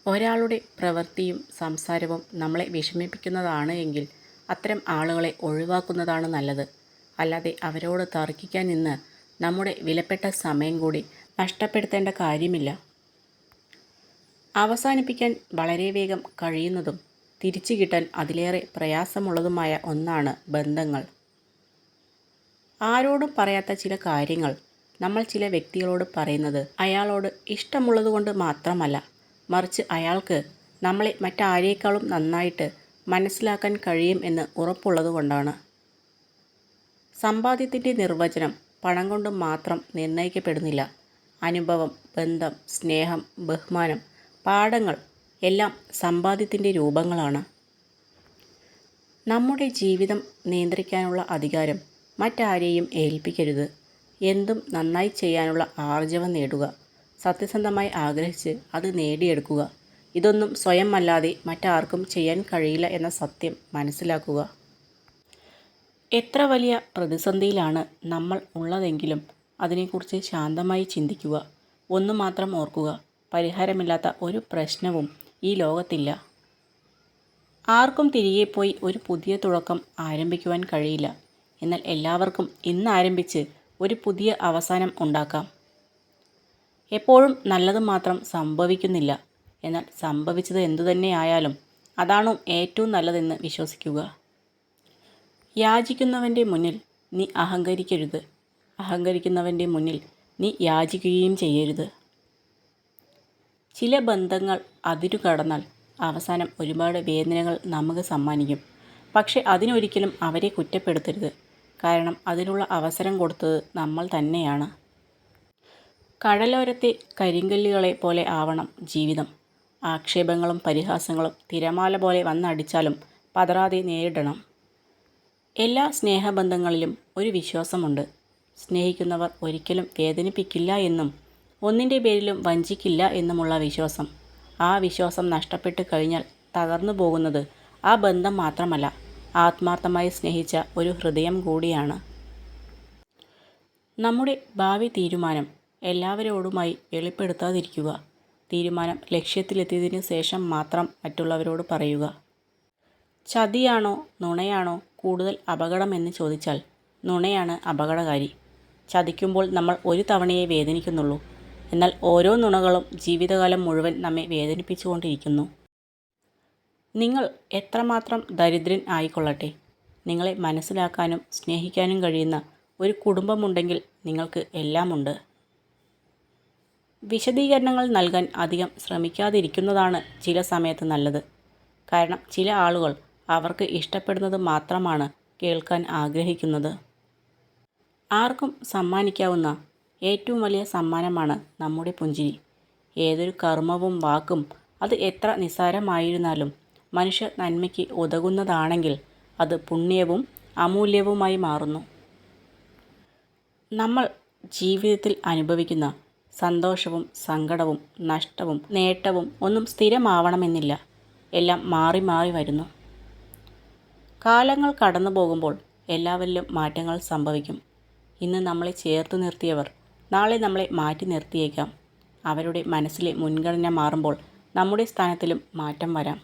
ഒരാളുടെ പ്രവൃത്തിയും സംസാരവും നമ്മളെ വിഷമിപ്പിക്കുന്നതാണ് എങ്കിൽ അത്തരം ആളുകളെ ഒഴിവാക്കുന്നതാണ് നല്ലത്. അല്ലാതെ അവരോട് തർക്കിക്കാൻ നിന്ന് നമ്മുടെ വിലപ്പെട്ട സമയം കൂടി നഷ്ടപ്പെടുത്തേണ്ട കാര്യമില്ല. അവസാനിപ്പിക്കാൻ വളരെ വേഗം കഴിയുന്നതും തിരിച്ചു കിട്ടാൻ അതിലേറെ പ്രയാസമുള്ളതുമായ ഒന്നാണ് ബന്ധങ്ങൾ. ആരോടും പറയാത്ത ചില കാര്യങ്ങൾ നമ്മൾ ചില വ്യക്തികളോട് പറയുന്നത് അയാളോട് ഇഷ്ടമുള്ളതുകൊണ്ട് മാത്രമല്ല, മറിച്ച് അയാൾക്ക് നമ്മളെ മറ്റാരേക്കാളും നന്നായിട്ട് മനസ്സിലാക്കാൻ കഴിയും എന്ന് ഉറപ്പുള്ളതുകൊണ്ടാണ്. സമ്പാദ്യത്തിൻ്റെ നിർവചനം പണം കൊണ്ട് മാത്രം നിർണ്ണയിക്കപ്പെടുന്നില്ല. അനുഭവം, ബന്ധം, സ്നേഹം, ബഹുമാനം, പാഠങ്ങൾ എല്ലാം സമ്പാദ്യത്തിൻ്റെ രൂപങ്ങളാണ്. നമ്മുടെ ജീവിതം നിയന്ത്രിക്കാനുള്ള അധികാരം മറ്റാരെയും ഏൽപ്പിക്കരുത്. എന്തും നന്നായി ചെയ്യാനുള്ള ആർജവം നേടുക. സത്യസന്ധമായി ആഗ്രഹിച്ച് അത് നേടിയെടുക്കുക. ഇതൊന്നും സ്വയം അല്ലാതെ മറ്റാർക്കും ചെയ്യാൻ കഴിയില്ല എന്ന സത്യം മനസ്സിലാക്കുക. എത്ര വലിയ പ്രതിസന്ധിയിലാണ് നമ്മൾ ഉള്ളതെങ്കിലും അതിനെക്കുറിച്ച് ശാന്തമായി ചിന്തിക്കുക. ഒന്നു മാത്രം ഓർക്കുക, പരിഹാരമില്ലാത്ത ഒരു പ്രശ്നവും ഈ ലോകത്തില്ല. ആർക്കും തിരികെ പോയി ഒരു പുതിയ തുടക്കം ആരംഭിക്കുവാൻ കഴിയില്ല. എന്നാൽ എല്ലാവർക്കും ഇന്ന് ആരംഭിച്ച് ഒരു പുതിയ അവസാനം ഉണ്ടാക്കാം. എപ്പോഴും നല്ലത് മാത്രം സംഭവിക്കുന്നില്ല. എന്നാൽ സംഭവിച്ചത് എന്തുതന്നെയായാലും അതാണോ ഏറ്റവും നല്ലതെന്ന് വിശ്വസിക്കുക. യാചിക്കുന്നവൻ്റെ മുന്നിൽ നീ അഹങ്കരിക്കരുത്. അഹങ്കരിക്കുന്നവൻ്റെ മുന്നിൽ നീ യാചിക്കുകയും ചെയ്യരുത്. ചില ബന്ധങ്ങൾ അതിരു കടന്നാൽ അവസാനം ഒരുപാട് വേദനകൾ നമുക്ക് സമ്മാനിക്കും. പക്ഷെ അതിനൊരിക്കലും അവരെ കുറ്റപ്പെടുത്തരുത്. കാരണം അതിനുള്ള അവസരം കൊടുത്തത് നമ്മൾ തന്നെയാണ്. കടലോരത്തെ കരിങ്കല്ലുകളെ പോലെ ആവണം ജീവിതം. ആക്ഷേപങ്ങളും പരിഹാസങ്ങളും തിരമാല പോലെ വന്നടിച്ചാലും പതറാതെ നേരിടണം. എല്ലാ സ്നേഹബന്ധങ്ങളിലും ഒരു വിശ്വാസമുണ്ട്. സ്നേഹിക്കുന്നവർ ഒരിക്കലും വേദനിപ്പിക്കില്ല എന്നും ഒന്നിൻ്റെ പേരിലും വഞ്ചിക്കില്ല എന്നുമുള്ള വിശ്വാസം. ആ വിശ്വാസം നഷ്ടപ്പെട്ട് കഴിഞ്ഞാൽ തകർന്നു പോകുന്നത് ആ ബന്ധം മാത്രമല്ല, ആത്മാർത്ഥമായി സ്നേഹിച്ച ഒരു ഹൃദയം കൂടിയാണ്. നമ്മുടെ ഭാവി തീരുമാനം എല്ലാവരോടുമായി വെളിപ്പെടുത്താതിരിക്കുക. തീരുമാനം ലക്ഷ്യത്തിലെത്തിയതിനു ശേഷം മാത്രം മറ്റുള്ളവരോട് പറയുക. ചതിയാണോ നുണയാണോ കൂടുതൽ അപകടമെന്ന് ചോദിച്ചാൽ നുണയാണ് അപകടകാരി. ചതിക്കുമ്പോൾ നമ്മൾ ഒരു തവണയേ വേദനിക്കുന്നുള്ളൂ. എന്നാൽ ഓരോ നുണകളും ജീവിതകാലം മുഴുവൻ നമ്മെ വേദനിപ്പിച്ചുകൊണ്ടിരിക്കുന്നു. നിങ്ങൾ എത്രമാത്രം ദരിദ്രൻ ആയിക്കൊള്ളട്ടെ, നിങ്ങളെ മനസ്സിലാക്കാനും സ്നേഹിക്കാനും കഴിയുന്ന ഒരു കുടുംബമുണ്ടെങ്കിൽ നിങ്ങൾക്ക് എല്ലാമുണ്ട്. വിശദീകരണങ്ങൾ നൽകാൻ അധികം ശ്രമിക്കാതിരിക്കുന്നതാണ് ചില സമയത്ത് നല്ലത്. കാരണം ചില ആളുകൾ അവർക്ക് ഇഷ്ടപ്പെടുന്നത് മാത്രമാണ് കേൾക്കാൻ ആഗ്രഹിക്കുന്നത്. ആർക്കും സമ്മാനിക്കാവുന്ന ഏറ്റവും വലിയ സമ്മാനമാണ് നമ്മുടെ പുഞ്ചിരി. ഏതൊരു കർമ്മവും വാക്കും അത് എത്ര നിസ്സാരമായിരുന്നാലും മനുഷ്യ നന്മയ്ക്ക് ഉതകുന്നതാണെങ്കിൽ അത് പുണ്യവും അമൂല്യവുമായി മാറുന്നു. നമ്മൾ ജീവിതത്തിൽ അനുഭവിക്കുന്ന സന്തോഷവും സങ്കടവും നഷ്ടവും നേട്ടവും ഒന്നും സ്ഥിരമാവണമെന്നില്ല. എല്ലാം മാറി മാറി വരുന്നു. കാലങ്ങൾ കടന്നു പോകുമ്പോൾ എല്ലാവരിലും മാറ്റങ്ങൾ സംഭവിക്കും. ഇന്ന് നമ്മളെ ചേർത്ത് നിർത്തിയവർ നാളെ നമ്മളെ മാറ്റി നിർത്തിയേക്കാം. അവരുടെ മനസ്സിലെ മുൻഗണന മാറുമ്പോൾ നമ്മുടെ സ്ഥാനത്തിലും മാറ്റം വരാം.